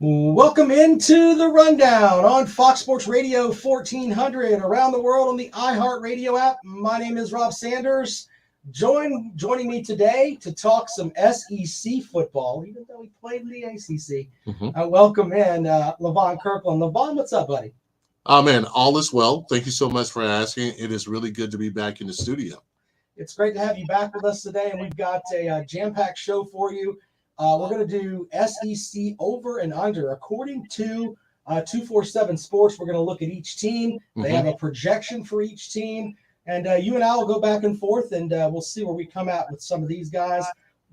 Welcome into the Rundown on Fox Sports Radio 1400 around the world on the iHeartRadio app. My name is Rob Sanders. Joining me today to talk some SEC football, even though he played in the ACC. Welcome in Levon Kirkland. Levon, what's up, buddy? Oh, man, all is well. Thank you so much for asking. It is really good to be back in the studio. It's great to have you back with us today, and we've got a jam-packed show for you. We're going to do SEC over and under. According to 247 Sports, we're going to look at each team. They have a projection for each team. And you and I will go back and forth, and we'll see where we come out with some of these guys.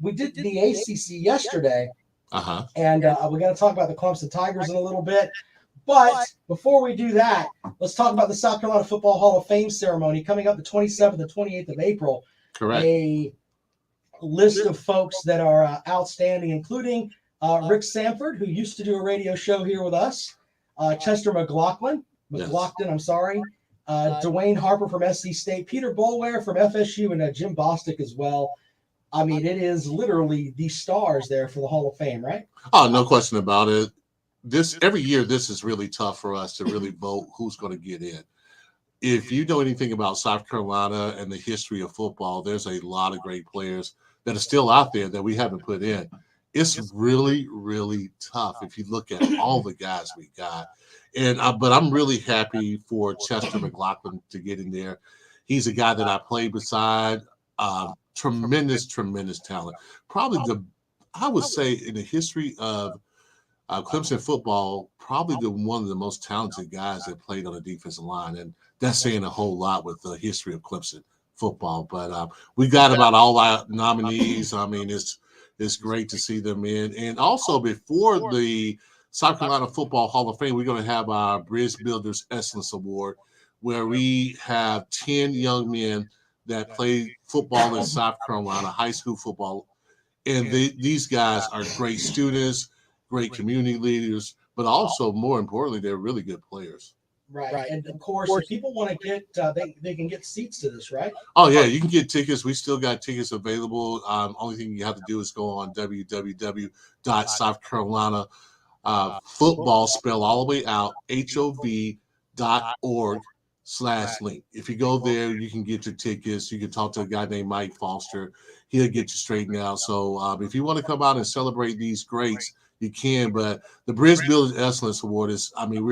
We did the ACC yesterday, and we're going to talk about the Clemson Tigers in a little bit. But before we do that, let's talk about the South Carolina Football Hall of Fame ceremony coming up the 27th and 28th of April. Correct. A list of folks that are outstanding, including Rick Sanford, who used to do a radio show here with us, Chester McLaughlin, Dwayne Harper from SC State, Peter Boulware from FSU, and Jim Bostic as well. I mean, it is literally the stars there for the Hall of Fame, right? Oh, no question about it. Every year, this is really tough for us to really vote who's going to get in. If you know anything about South Carolina and the history of football, there's a lot of great players that are still out there that we haven't put in. It's really, really tough if you look at all the guys we got. But I'm really happy for Chester McLaughlin to get in there. He's a guy that I played beside. Tremendous talent. Probably I would say in the history of Clemson football, probably one of the most talented guys that played on the defensive line. And that's saying a whole lot with the history of Clemson football. But we got about all our nominees. I mean, it's great to see them in. And also before the South Carolina Football Hall of Fame, we're going to have our Bridge Builders Excellence Award, where we have 10 young men that play football in South Carolina, high school football. And these guys are great students, great community leaders, but also, more importantly, they're really good players. Right. And, of course, if people want to get they can get seats to this, right? Oh, yeah, you can get tickets. We still got tickets available. Only thing you have to do is go on www.southcarolina football, spell all the way out, HOV.org/link. If you go there, you can get your tickets. You can talk to a guy named Mike Foster. He'll get you straightened out. So if you want to come out and celebrate these greats, you can. But the Bridge Builders Excellence Award is, I mean,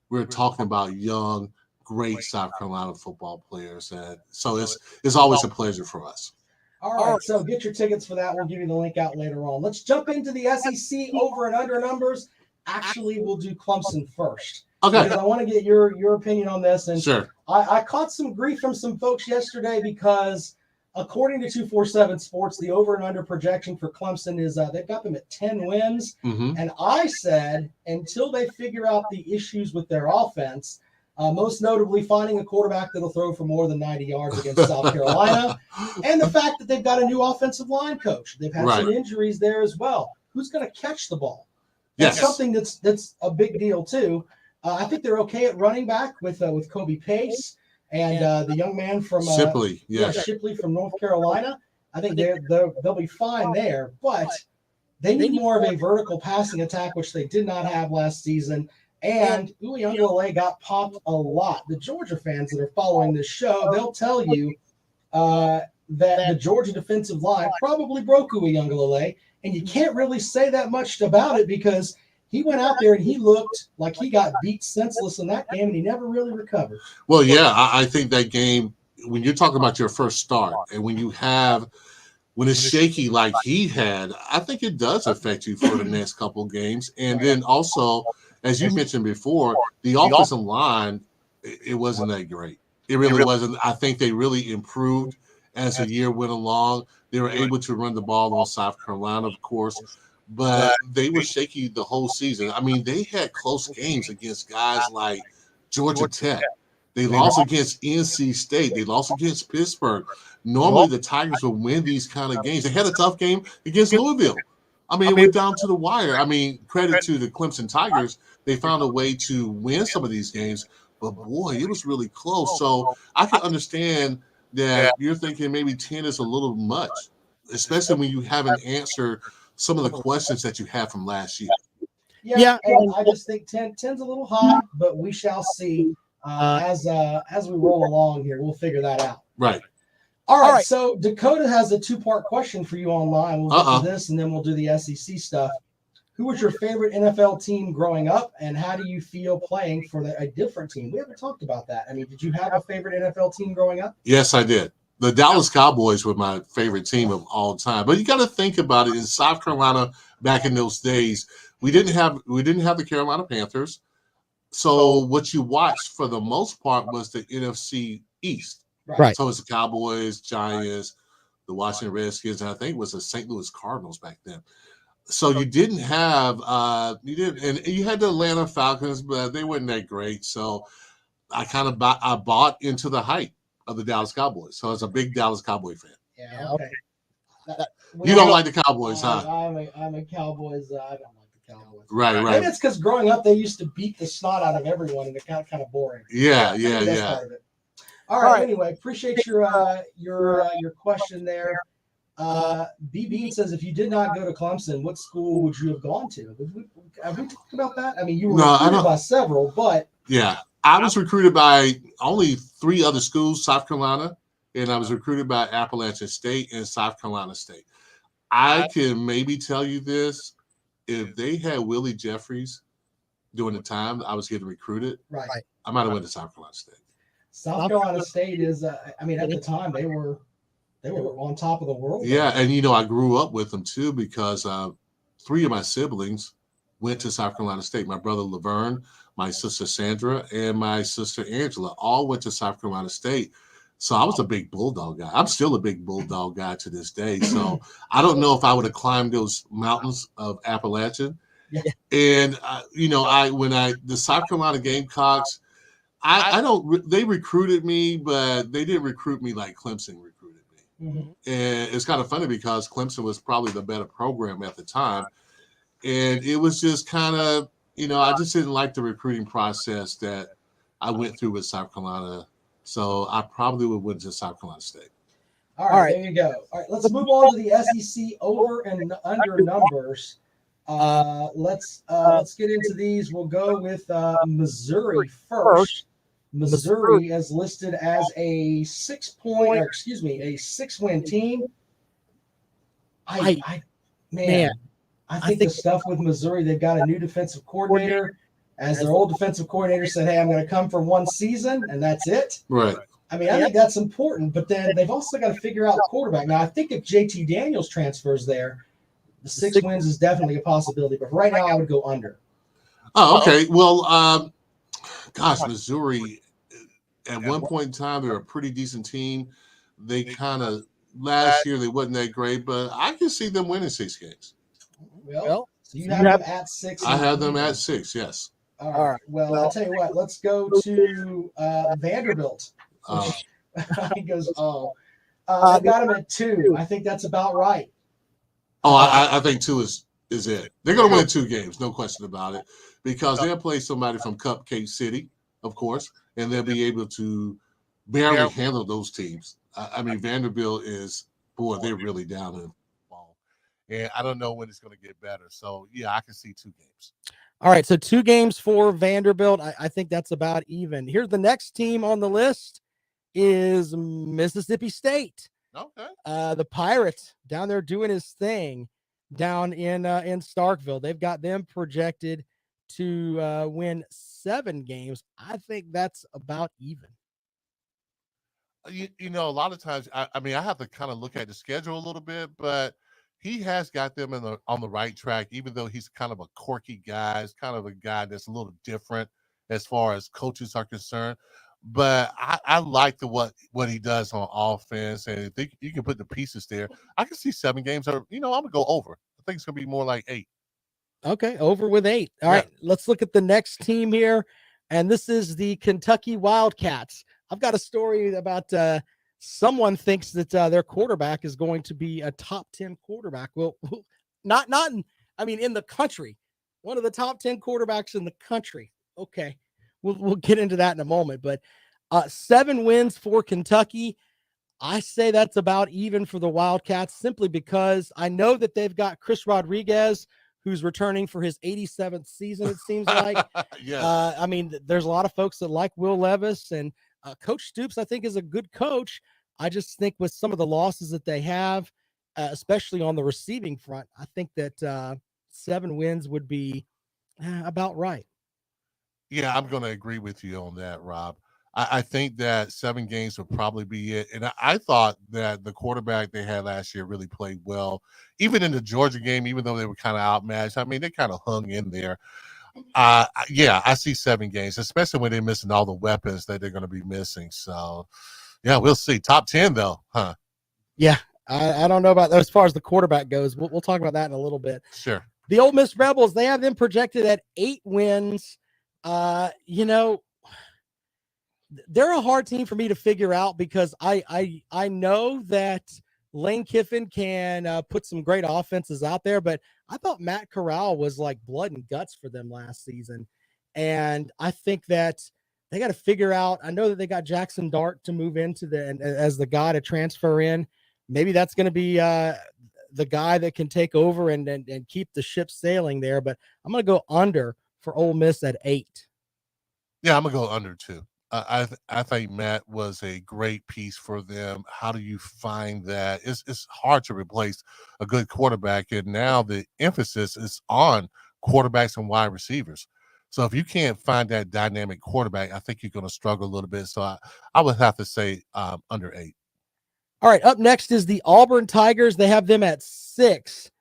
we're talking about young, great South Carolina football players. And so it's always a pleasure for us. All right, so get your tickets for that. We'll give you the link out later on. Let's jump into the SEC over and under numbers. Actually, we'll do Clemson first. Okay. Because I want to get your opinion on this. And sure. I caught some grief from some folks yesterday because, according to 247 Sports, the over and under projection for Clemson is they've got them at 10 wins. And I said, until they figure out the issues with their offense, most notably finding a quarterback that'll throw for more than 90 yards against South Carolina, and the fact that they've got a new offensive line coach. They've had some injuries there as well. Who's going to catch the ball? That's something that's a big deal, too. I think they're okay at running back with Kobe Pace and the young man from Shipley, Shipley from North Carolina. I think they'll be fine there, but they need more of a vertical passing attack, which they did not have last season. And Uiagalelei got popped a lot. The Georgia fans that are following this show, they'll tell you that the Georgia defensive line probably broke Uiagalelei, and you can't really say that much about it because he went out there and he looked like he got beat senseless in that game, and he never really recovered. Well, yeah, I think that game, when you're talking about your first start and when it's shaky like he had, I think it does affect you for the next couple of games. And then also, as you mentioned before, the offensive line, it wasn't that great. It really wasn't. I think they really improved as the year went along. They were able to run the ball on South Carolina, of course, but they were shaky the whole season. I mean, they had close games against guys like Georgia Tech. They lost against NC State. They lost against Pittsburgh. Normally, the Tigers will win these kind of games. They had a tough game against Louisville. I mean, it went down to the wire. I mean, credit to the Clemson Tigers. They found a way to win some of these games. But, boy, it was really close. So I can understand that you're thinking maybe 10 is a little much, especially when you haven't answered some of the questions that you had from last year. Yeah, and I just think 10's a little high, but we shall see as we roll along here. We'll figure that out. Right. All right. So Dakota has a 2-part question for you online. We'll get to this, and then we'll do the SEC stuff. Who was your favorite NFL team growing up, and how do you feel playing for a different team? We haven't talked about that. I mean, did you have a favorite NFL team growing up? Yes, I did. The Dallas Cowboys were my favorite team of all time. But you got to think about it. In South Carolina, back in those days, we didn't have the Carolina Panthers. So what you watched for the most part was the NFC East. Right. So it's the Cowboys, Giants, the Washington Redskins, and I think it was the St. Louis Cardinals back then. So you didn't have and you had the Atlanta Falcons, but they weren't that great. So I bought into the hype of the Dallas Cowboys. So I was a big Dallas Cowboy fan. Yeah, okay. You don't like the Cowboys, huh? I'm a Cowboys. I don't like the Cowboys. Right. Maybe it's because growing up they used to beat the snot out of everyone, and it got kind of boring. Yeah. Part of it. All right. Anyway, appreciate your question there. B. Bean says, if you did not go to Clemson, what school would you have gone to? Have we talked about that? I mean, you were recruited by several, but yeah, I was recruited by only 3 other schools: South Carolina, and I was recruited by Appalachian State and South Carolina State. I can maybe tell you this: if they had Willie Jeffries during the time I was getting recruited, right, I might have went to South Carolina State. South Carolina State is, I mean, at the time they were on top of the world. Yeah, and I grew up with them too because 3 of my siblings went to South Carolina State. My brother Laverne, my sister Sandra, and my sister Angela all went to South Carolina State. So I was a big Bulldog guy. I'm still a big Bulldog guy to this day. So I don't know if I would have climbed those mountains of Appalachian. Yeah. And the South Carolina Gamecocks, they recruited me, but they didn't recruit me like Clemson recruited me. Mm-hmm. And it's kind of funny because Clemson was probably the better program at the time. And it was just kind of, I just didn't like the recruiting process that I went through with South Carolina. So I probably would have went to South Carolina State. All right, there you go. All right, let's move on to the SEC over and under numbers. Let's get into these. We'll go with Missouri first. Missouri is listed as a 6-win team. I think the stuff with Missouri, they've got a new defensive coordinator. As their old defensive coordinator said, hey, I'm going to come for one season, and that's it. Right. I mean, I think that's important, but then they've also got to figure out quarterback. Now, I think if JT Daniels transfers there, the 6 wins is definitely a possibility. But right now, I would go under. Oh, okay. Well, Missouri, at one point in time, they were a pretty decent team. They kind of, last year, they wasn't that great, but I can see them winning 6 games. Well, so you have them at 6. I have them at 6, yes. All right. Well, I'll tell you what. Let's go to Vanderbilt. He goes, they got them at 2. I think that's about right. Oh, I think 2 is it. They're going to win 2 games, no question about it, because they'll play somebody from Cupcake City, of course, and they'll be able to barely handle those teams. I mean, Vanderbilt they're really down in the ball. And I don't know when it's going to get better. So, yeah, I can see 2 games. All right, so 2 games for Vanderbilt. I think that's about even. Here's the next team on the list is Mississippi State. Okay. The Pirates down there doing his thing down in Starkville. They've got them projected to win 7 games. I think that's about even. A lot of times, I have to kind of look at the schedule a little bit, but he has got them on the right track, even though he's kind of a quirky guy. He's kind of a guy that's a little different as far as coaches are concerned. But I like what he does on offense, and if you can put the pieces there, I can see 7 games. I'm going to go over. I think it's going to be more like 8. Okay, over with 8. All right, let's look at the next team here, and this is the Kentucky Wildcats. I've got a story about someone thinks that their quarterback is going to be a top 10 quarterback. Well, not in the country. One of the top 10 quarterbacks in the country. Okay. We'll get into that in a moment, but 7 wins for Kentucky. I say that's about even for the Wildcats simply because I know that they've got Chris Rodriguez, who's returning for his 87th season, it seems like. Yes. I mean, there's a lot of folks that like Will Levis, and Coach Stoops, I think, is a good coach. I just think with some of the losses that they have, especially on the receiving front, I think that 7 wins would be about right. Yeah, I'm going to agree with you on that, Rob. I think that 7 games would probably be it. And I thought that the quarterback they had last year really played well. Even in the Georgia game, even though they were kind of outmatched, I mean, they kind of hung in there. Yeah, I see 7 games, especially when they're missing all the weapons that they're going to be missing. So, yeah, we'll see. Top 10, though, huh? Yeah, I don't know about that as far as the quarterback goes. We'll talk about that in a little bit. Sure. The Ole Miss Rebels, they have them projected at 8 wins. You know, they're a hard team for me to figure out because I know that Lane Kiffin can put some great offenses out there, but I thought Matt Corral was like blood and guts for them last season. And I think that they got to figure out, I know that they got Jackson Dart to move into as the guy to transfer in. Maybe that's going to be the guy that can take over and keep the ship sailing there. But I'm going to go under for Ole Miss at 8. Yeah, I'm going to go under too. I think Matt was a great piece for them. How do you find that? It's hard to replace a good quarterback, and now the emphasis is on quarterbacks and wide receivers. So if you can't find that dynamic quarterback, I think you're going to struggle a little bit. So I would have to say under 8. All right, up next is the Auburn Tigers. They have them at 6.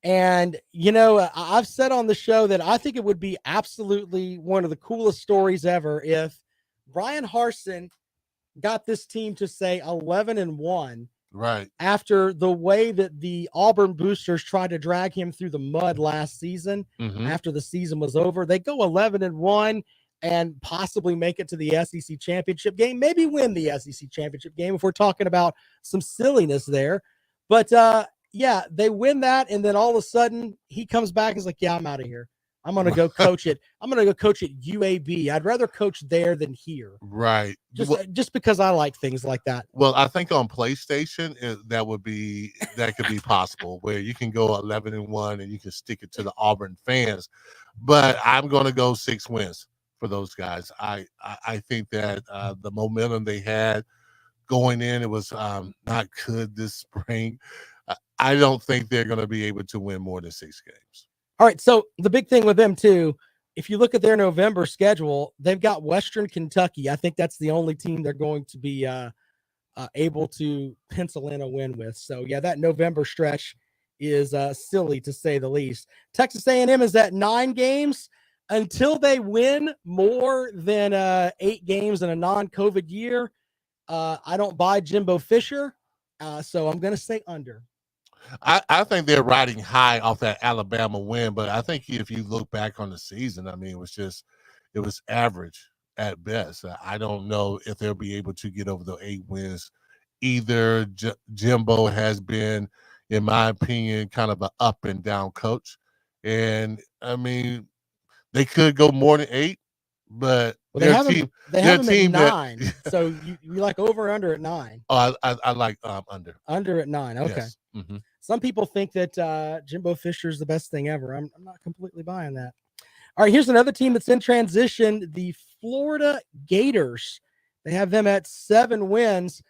And, you know, I've said on the show that I think it would be absolutely one of the coolest stories ever if Brian Harsin got this team to say 11-1, right, after the way that the Auburn boosters tried to drag him through the mud last season. After the season was over, they go 11-1 and possibly make it to the SEC championship game, maybe win the SEC championship game if we're talking about some silliness there. But yeah, they win that, and then all of a sudden he comes back and is like, yeah, I'm out of here. I'm going to go coach it. I'm going to go coach at UAB. I'd rather coach there than here. Right. Just because I like things like that. Well, I think on PlayStation that could be possible where you can go 11-1 and you can stick it to the Auburn fans. But I'm going to go 6 wins for those guys. I think that the momentum they had going in, it was not good this spring. I don't think they're going to be able to win more than 6 games. All right, so the big thing with them, too, if you look at their November schedule, they've got Western Kentucky. I think that's the only team they're going to be able to pencil in a win with. So, yeah, that November stretch is silly, to say the least. Texas A&M is at 9 games. Until they win more than 8 games in a non-COVID year, I don't buy Jimbo Fisher, so I'm going to say under. I think they're riding high off that Alabama win, but I think if you look back on the season, I mean, it was average at best. I don't know if they'll be able to get over the 8 wins. Either Jimbo has been, in my opinion, kind of an up and down coach. And I mean, they could go more than 8, but they have them at 9. So you like over or under at 9? Oh, I like under. Under at 9. Okay. Yes. Mm-hmm. Some people think that Jimbo Fisher is the best thing ever. I'm not completely buying that. All right, here's another team that's in transition, the Florida Gators. They have them at 7 wins.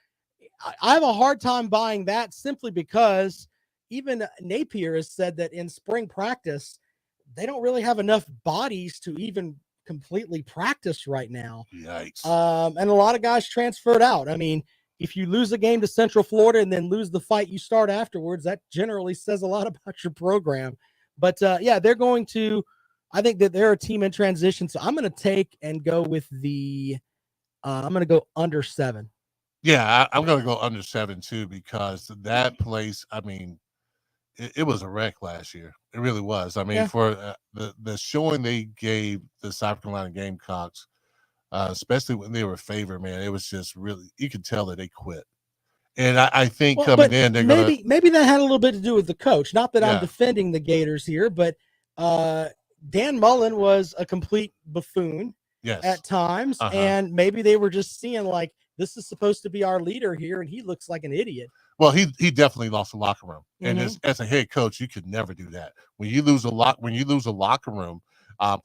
I have a hard time buying that simply because even Napier has said that in spring practice, they don't really have enough bodies to even completely practice right now. Yikes. And a lot of guys transferred out. I mean, if you lose a game to Central Florida and then lose the fight you start afterwards, that generally says a lot about your program. But, yeah, they're going to – I think that they're a team in transition. So I'm going to take and go with I'm going to go under 7. Yeah, I'm going to go under 7 too because that place, I mean, it was a wreck last year. It really was. I mean, for the showing they gave the South Carolina Gamecocks, especially when they were favored, man, it was just really, you could tell that they quit. And I think coming in, they're going to. Maybe that had a little bit to do with the coach. Not that I'm defending the Gators here, but Dan Mullen was a complete buffoon at times. And maybe they were just seeing like, this is supposed to be our leader here, and he looks like an idiot. Well, he definitely lost the locker room, and Mhm. as a head coach, you could never do that. When you lose a locker room,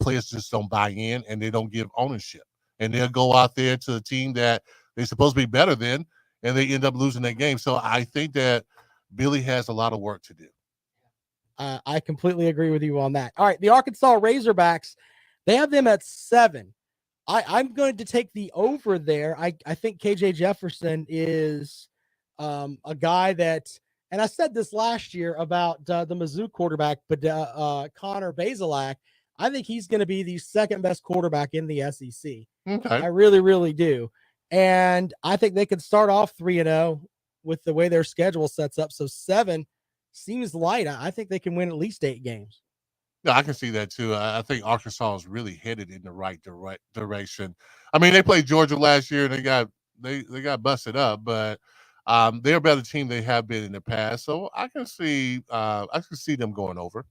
players just don't buy in, and they don't give ownership, and they'll go out there to a team that they're supposed to be better than, and they end up losing that game. So I think that Billy has a lot of work to do. I completely agree with you on that. All right, the Arkansas Razorbacks, they have them at 7. I'm going to take the over there. I think KJ Jefferson is a guy that, and I said this last year about the Mizzou quarterback, but Connor Bazelak, I think he's going to be the second best quarterback in the SEC. Okay. I really, really do. And I think they could start off 3-0 with the way their schedule sets up. So 7 seems light. I think they can win at least 8 games. No, I can see that too. I think Arkansas is really headed in the right direction. I mean, they played Georgia last year and they got busted up, but they're a better team they have been in the past. So I can see them going over.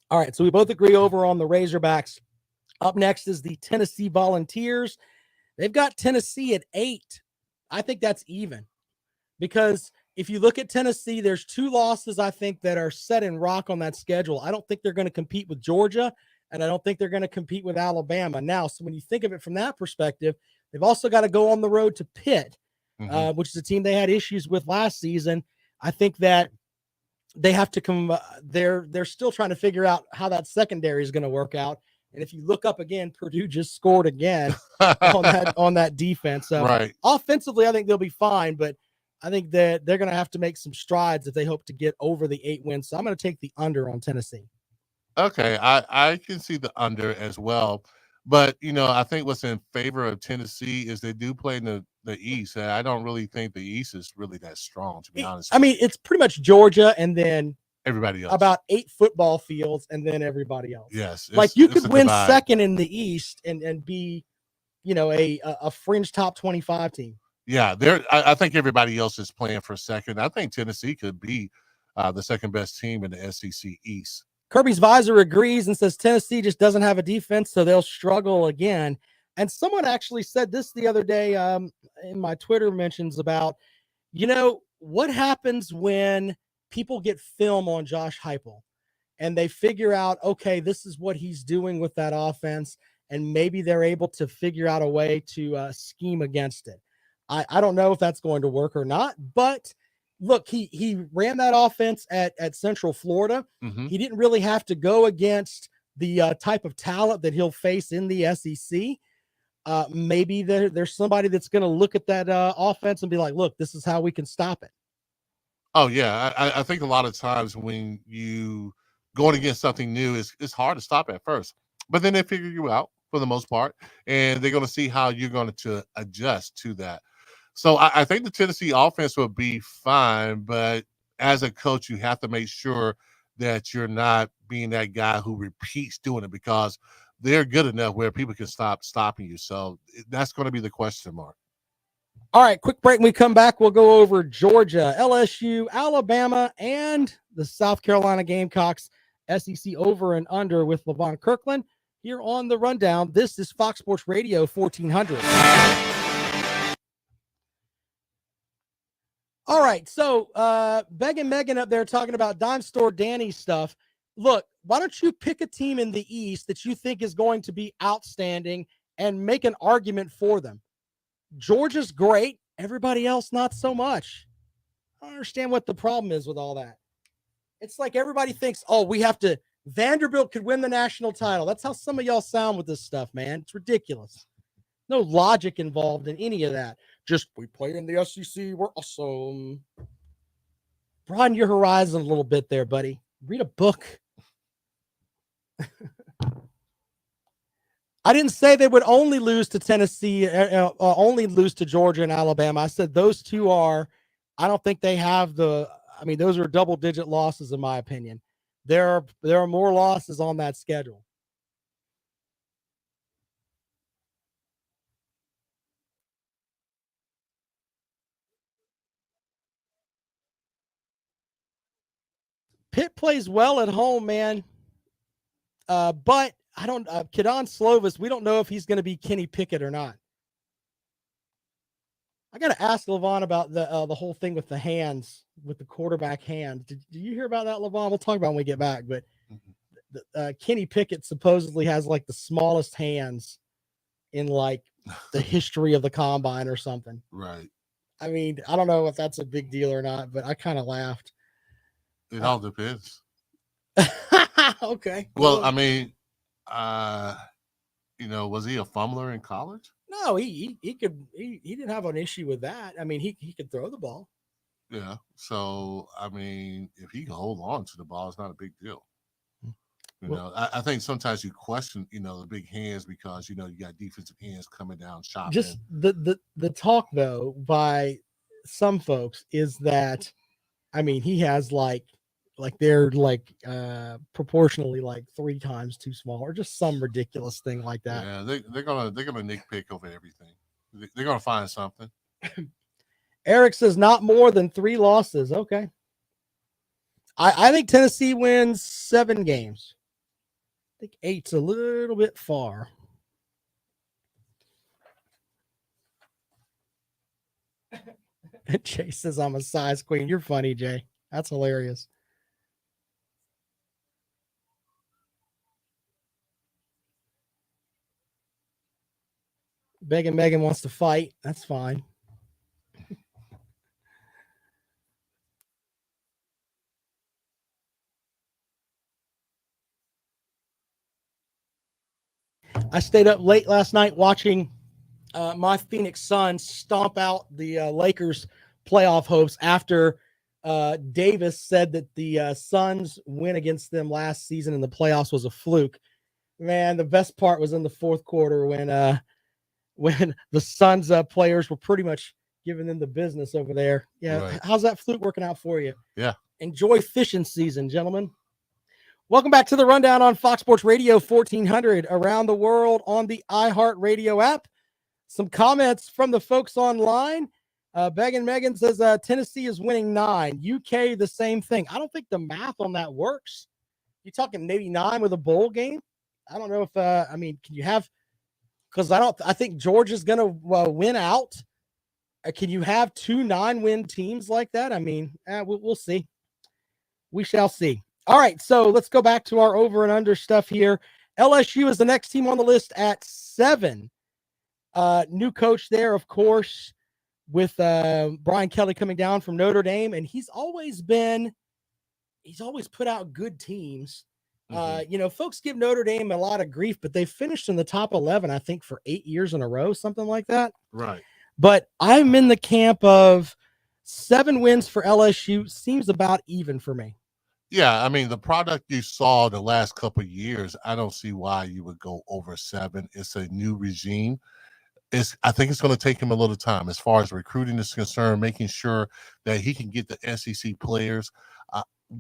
All right, so we both agree over on the Razorbacks. Up next is the Tennessee Volunteers. They've got Tennessee at 8. I think that's even, because if you look at Tennessee, there's 2 losses, I think, that are set in rock on that schedule. I don't think they're going to compete with Georgia, and I don't think they're going to compete with Alabama. Now, so when you think of it from that perspective, they've also got to go on the road to Pitt, which is a team they had issues with last season. I think that they have to come. They're still trying to figure out how that secondary is going to work out. And if you look up again, Purdue just scored again on that defense. So right. Offensively, I think they'll be fine, but I think that they're going to have to make some strides if they hope to get over the 8 wins. So I'm going to take the under on Tennessee. Okay, I can see the under as well. But, I think what's in favor of Tennessee is they do play in the East. And I don't really think the East is really that strong, to be honest. I mean, it's pretty much Georgia and then everybody else. About 8 football fields and then everybody else. Yes. Like you could win second in the East and be, a fringe top 25 team. Yeah, I think everybody else is playing for second. I think Tennessee could be the second best team in the SEC East. Kirby's Visor agrees and says Tennessee just doesn't have a defense, so they'll struggle again. And someone actually said this the other day in my Twitter mentions about, what happens when people get film on Josh Heupel and they figure out, okay, this is what he's doing with that offense, and maybe they're able to figure out a way to scheme against it. I don't know if that's going to work or not, but look, he ran that offense at Central Florida. Mm-hmm. He didn't really have to go against the type of talent that he'll face in the SEC. Maybe there's somebody that's going to look at that offense and be like, look, this is how we can stop it. Oh, yeah. I think a lot of times when you going against something new, it's hard to stop at first. But then they figure you out for the most part, and they're going to see how you're going to adjust to that. So I think the Tennessee offense will be fine, but as a coach, you have to make sure that you're not being that guy who repeats doing it, because they're good enough where people can stop stopping you. So that's going to be the question mark. All right, quick break. When we come back, we'll go over Georgia, LSU, Alabama, and the South Carolina Gamecocks SEC over and under with LaVon Kirkland here on The Rundown. This is Fox Sports Radio 1400. All right, so Beg and Megan up there talking about Dime Store Danny stuff. Look, why don't you pick a team in the East that you think is going to be outstanding and make an argument for them? Georgia's great. Everybody else, not so much. I don't understand what the problem is with all that. It's like everybody thinks, Vanderbilt could win the national title. That's how some of y'all sound with this stuff, man. It's ridiculous. No logic involved in any of that. Just, we play in the SEC, we're awesome. Broaden your horizon a little bit there, buddy. Read a book. I didn't say they would only lose to Tennessee, only lose to Georgia and Alabama. I said those two I don't think they have those are double-digit losses in my opinion. There are more losses on that schedule. Pitt plays well at home, man. But I don't, Kedon Slovis, we don't know if he's going to be Kenny Pickett or not. I got to ask LeVon about the whole thing with the hands, with the quarterback hands. Did you hear about that, LeVon? We'll talk about it when we get back. But Kenny Pickett supposedly has like the smallest hands in like the history of the combine or something. Right. I mean, I don't know if that's a big deal or not, but I kind of laughed. It all depends. Okay. Well, I mean, was he a fumbler in college? No, he didn't have an issue with that. I mean, he could throw the ball. Yeah. So, I mean, if he can hold on to the ball, it's not a big deal. I think sometimes you question, the big hands because, you got defensive hands coming down shopping. Just the talk, though, by some folks is that, I mean, he has like they're like proportionally like 3 times too small or just some ridiculous thing like that. Yeah, they're gonna nitpick over everything. They're gonna find something. Eric says not more than 3 losses. Okay. I think Tennessee wins 7 games. I think 8's a little bit far. Jay says I'm a size queen. You're funny, Jay. That's hilarious. Begging Megan wants to fight. That's fine. I stayed up late last night watching my Phoenix Suns stomp out the Lakers playoff hopes after Davis said that the Suns win against them last season in the playoffs was a fluke. Man, the best part was in the fourth quarter when the Suns players were pretty much giving them the business over there. Yeah, right. How's that fluke working out for you? Yeah. Enjoy fishing season, gentlemen. Welcome back to the Rundown on Fox Sports Radio 1400 around the world on the iHeartRadio app. Some comments from the folks online. Beggin Megan says Tennessee is winning 9. UK, the same thing. I don't think the math on that works. You're talking maybe 9 with a bowl game. I don't know if, can you have, because I think Georgia's going to win out. Can you have 2 9-win teams like that? I mean, we'll see. We shall see. All right, so let's go back to our over and under stuff here. LSU is the next team on the list at 7. New coach there, of course, with Brian Kelly coming down from Notre Dame, and he's always put out good teams. Mm-hmm. Folks give Notre Dame a lot of grief, but they finished in the top 11, I think, for 8 years in a row, something like that. Right. But I'm in the camp of 7 wins for LSU. Seems about even for me. Yeah, I mean, the product you saw the last couple of years, I don't see why you would go over 7. It's a new regime. I think it's going to take him a little time as far as recruiting is concerned, making sure that he can get the SEC players.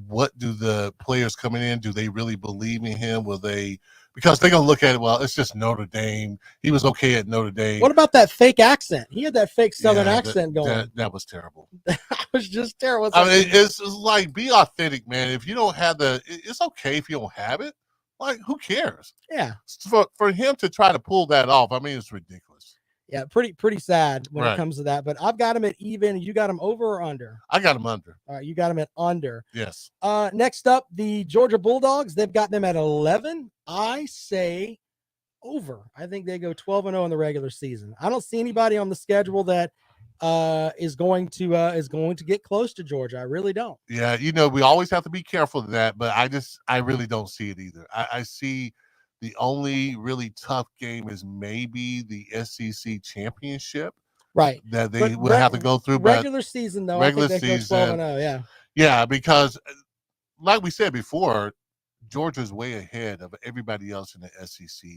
What do the players coming in, do they really believe in him? Will they – because they're going to look at it, well, it's just Notre Dame. He was okay at Notre Dame. What about that fake accent? He had that fake Southern accent going. That was terrible. That was just terrible. I mean, it's like, be authentic, man. If you don't have it's okay if you don't have it. Like, who cares? Yeah. For him to try to pull that off, I mean, it's ridiculous. Yeah, pretty sad when it comes to that. But I've got him at even. You got him over or under? I got him under. All right, you got him at under. Yes. Next up, the Georgia Bulldogs. They've got them at 11. I say over. I think they go 12-0 in the regular season. I don't see anybody on the schedule that is going to get close to Georgia. I really don't. Yeah, we always have to be careful of that, but I really don't see it either. I see the only really tough game is maybe the SEC championship. Right. That they will have to go through. Regular season, though. Regular I think they season. Go 12-0, yeah. Yeah, because like we said before, Georgia's way ahead of everybody else in the SEC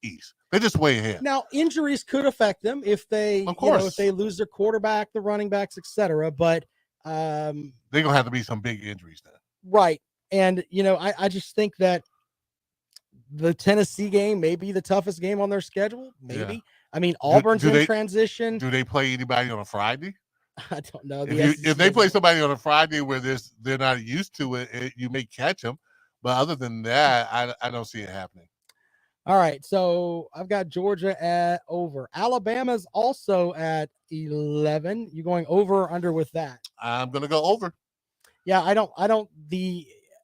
East. They're just way ahead. Now, injuries could affect them if they, if they lose their quarterback, the running backs, etc. But they're going to have to be some big injuries then. Right. And, I just think that the Tennessee game may be the toughest game on their schedule. Maybe. Yeah. I mean, Auburn's in transition. Do they play anybody on a Friday? I don't know. If they play somebody on a Friday where they're not used to it, you may catch them. But other than that, I don't see it happening. All right, so I've got Georgia at over. Alabama's also at 11. You going over or under with that? I'm going to go over. Yeah, I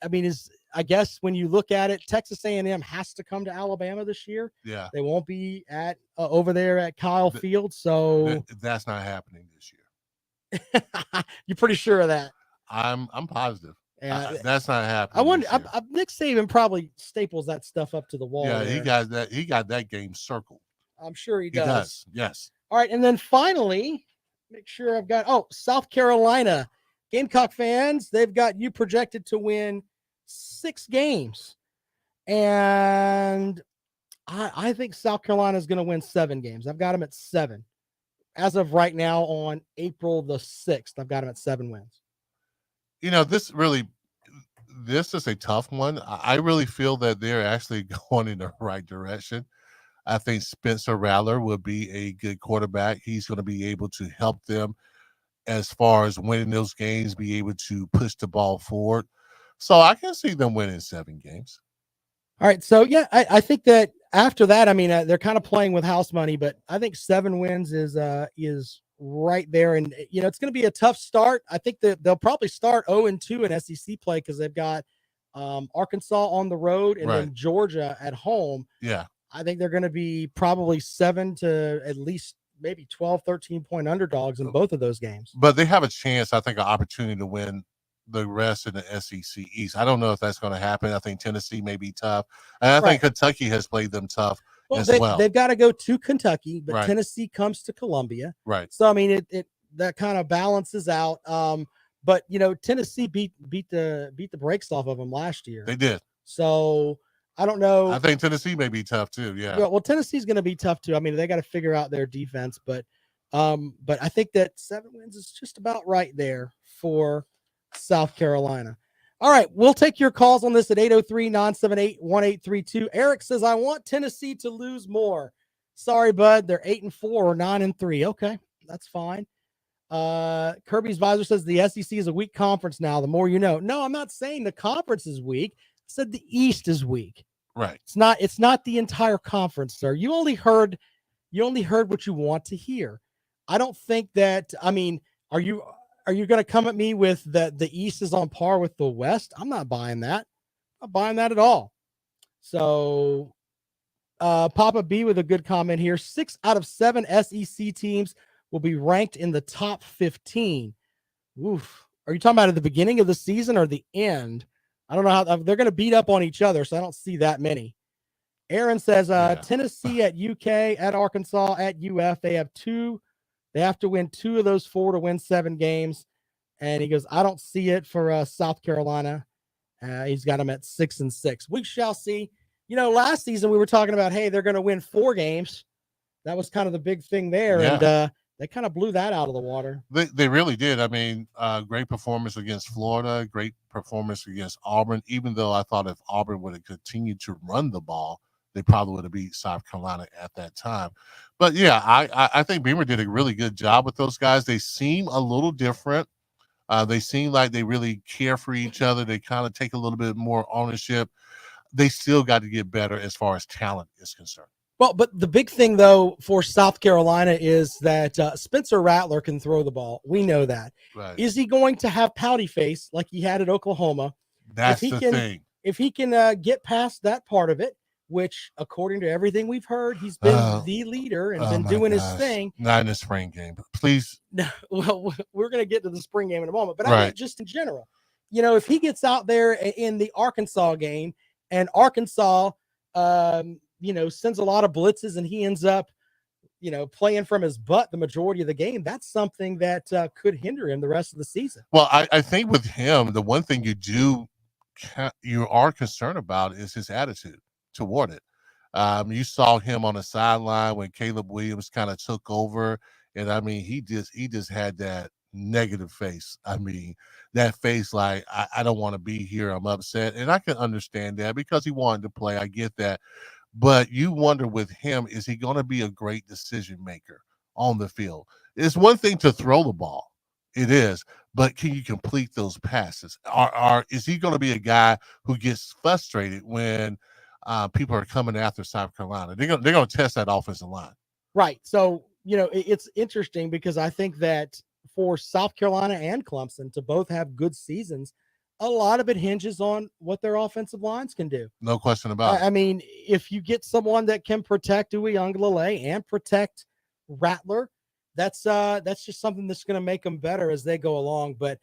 mean, I guess when you look at it, Texas A&M has to come to Alabama this year. Yeah. They won't be at over there at Kyle Field, so that's not happening this year. You're pretty sure of that? I'm positive. Yeah, that's not happening. I wonder. Nick Saban probably staples that stuff up to the wall. Yeah, there. He got that game circled. I'm sure he does. He does. Yes. All right, and then finally, make sure I've got South Carolina Gamecock fans. They've got you projected to win 6 games, and I think South Carolina is going to win 7 games. I've got them at 7 as of right now on April the 6th. I've got them at 7 wins. You know, this is a tough one. I really feel that they're actually going in the right direction. I think Spencer Rattler will be a good quarterback. He's going to be able to help them as far as winning those games, be able to push the ball forward. So I can see them winning 7 games. All right. So, yeah, I think that after that, I mean, they're kind of playing with house money, but I think 7 wins is right there. And, you know, it's going to be a tough start. I think that they'll probably start 0-2 in SEC play because they've got Arkansas on the road and then Georgia at home. Yeah. I think they're going to be probably 7 to at least maybe 12, 13-point underdogs in both of those games. But they have a chance, I think, an opportunity to win the rest in the SEC East. I don't know if that's going to happen. I think Tennessee may be tough. And I think Kentucky has played them tough as well. They've got to go to Kentucky, but Tennessee comes to Columbia. Right. So, I mean, it that kind of balances out. But, you know, Tennessee beat the brakes off of them last year. They did. So, I don't know. I think Tennessee may be tough too. Yeah. Well, Tennessee's going to be tough too. I mean, they got to figure out their defense, but I think that 7 wins is just about right there for South Carolina. All right, we'll take your calls on this at 803-978-1832. Eric says, I want Tennessee to lose more. Sorry, bud. They're 8-4 or 9-3. Okay, that's fine. Kirby's Visor says the SEC is a weak conference now. The more you know. No, I'm not saying the conference is weak. I said the East is weak. Right. It's not the entire conference, sir. You only heard what you want to hear. I don't think that, I mean, are you going to come at me with the East is on par with the West? I'm not buying that. I'm not buying that at all. So Papa B with a good comment here. 6 out of 7 SEC teams will be ranked in the top 15. Oof. Are you talking about at the beginning of the season or the end? I don't know how they're going to beat up on each other, so I don't see that many. Aaron says Tennessee at UK, at Arkansas, at UF. They have 2. They have to win 2 of those 4 to win 7 games. And he goes, I don't see it for South Carolina. He's got them at 6-6. We shall see. You know, last season we were talking about, hey, they're going to win 4 games. That was kind of the big thing there. Yeah. And they kind of blew that out of the water. They really did. I mean, great performance against Florida, great performance against Auburn, even though I thought if Auburn would have continued to run the ball, they probably would have beat South Carolina at that time. But, yeah, I think Beamer did a really good job with those guys. They seem a little different. They seem like they really care for each other. They kind of take a little bit more ownership. They still got to get better as far as talent is concerned. Well, but the big thing, though, for South Carolina is that Spencer Rattler can throw the ball. We know that. Right. Is he going to have pouty face like he had at Oklahoma? That's the thing. If he can get past that part of it, which, according to everything we've heard, he's been the leader and been doing his thing. Not in the spring game, but please. No, well, we're going to get to the spring game in a moment. But I mean, just in general, you know, if he gets out there in the Arkansas game and Arkansas you know, sends a lot of blitzes and he ends up, you know, playing from his butt the majority of the game, that's something that could hinder him the rest of the season. Well, I think with him, the one thing you are concerned about is his attitude toward it. You saw him on the sideline when Caleb Williams kind of took over, and I mean, he just had that negative face. I mean, that face like, I don't want to be here. I'm upset, and I can understand that because he wanted to play. I get that. But you wonder with him, is he going to be a great decision maker on the field? It's one thing to throw the ball. It is. But can you complete those passes? Is he going to be a guy who gets frustrated when people are coming after South Carolina. They're gonna test that offensive line. Right. So, it's interesting because I think that for South Carolina and Clemson to both have good seasons, a lot of it hinges on what their offensive lines can do. No question about it. I mean, if you get someone that can protect Uiagalelei and protect Rattler, that's just something that's going to make them better as they go along. But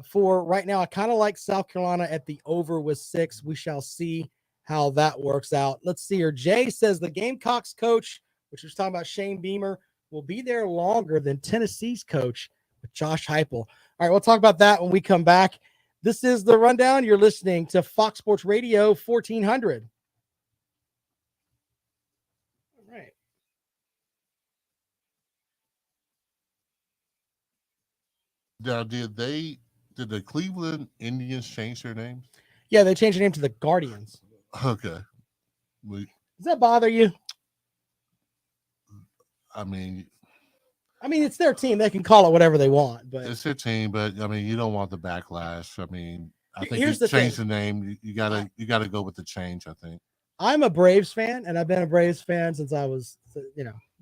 for right now, I kind of like South Carolina at the over with 6. We shall see how that works out. Let's see here. Jay says the Gamecocks coach, which was talking about Shane Beamer, will be there longer than Tennessee's coach with Josh Heupel. All right, we'll talk about that when we come back. This is The Rundown. You're listening to Fox Sports Radio 1400. All right. Now, did the Cleveland Indians change their name? Yeah, they changed their name to the Guardians. Okay. Does that bother you? I mean, it's their team. They can call it whatever they want, but it's their team. But I mean, you don't want the backlash. I mean, I think here's you the change thing. the name. You gotta go with the change. I think. I'm a Braves fan, and I've been a Braves fan since I was,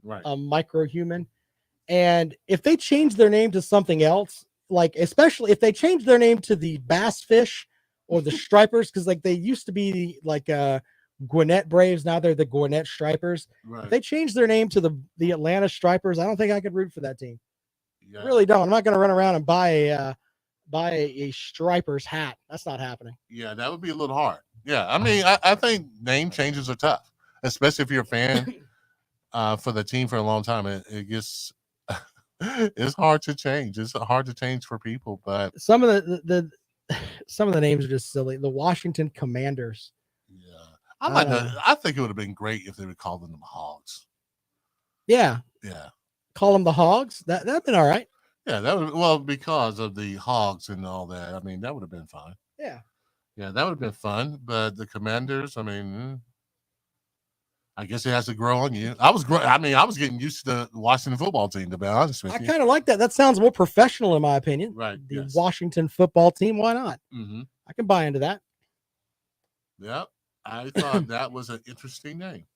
Right. a microhuman. And if they change their name to something else, like especially if they change their name to the Bass Fish or the Stripers, because like they used to be like Gwinnett Braves, now they're the Gwinnett Stripers. Right. If they change their name to the Atlanta Stripers, I don't think I could root for that team. Yeah. I really don't. I'm not going to run around and buy a Stripers hat. That's not happening. Yeah, that would be a little hard. Yeah, I mean, I think name changes are tough, especially if you're a fan for the team for a long time. It gets it's hard to change. It's hard to change for people, but some of the names are just silly. The Washington Commanders. Yeah, I think it would have been great if they would call them Hogs. Yeah. Call them the Hogs. That'd been all right. Yeah, because of the Hogs and all that. I mean, that would have been fine. Yeah, that would have been fun. But the Commanders, I mean, I guess it has to grow on you. I was getting used to the Washington football team, to be honest with you. I kind of like that. That sounds more professional, in my opinion. Right. The Washington football team. Why not? Mm-hmm. I can buy into that. Yeah, I thought that was an interesting name.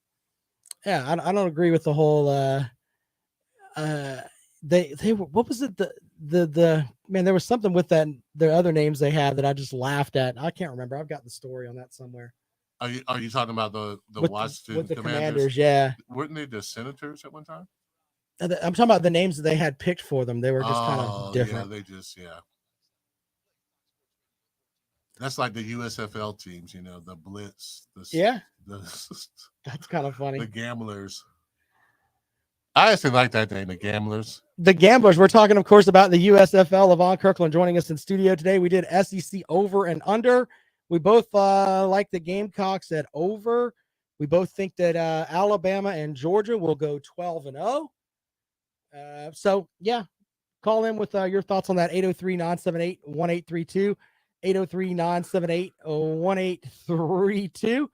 Yeah, I don't agree with the whole. They what was it? The man, there was something with that. Their other names they had that I just laughed at. I can't remember. I've got the story on that somewhere. Are you talking about the Washington with the Commanders? Yeah, weren't they the Senators at one time? I'm talking about the names that they had picked for them. They were just kind of different. Yeah, that's like the USFL teams, the Blitz. That's kind of funny. The Gamblers. I actually like that name, the Gamblers. The Gamblers. We're talking, of course, about the USFL. Levon Kirkland joining us in studio today. We did SEC over and under. We both like the Gamecocks at over. We both think that Alabama and Georgia will go 12-0. So, yeah, call in with your thoughts on that. 803-978-1832. 803-978-1832.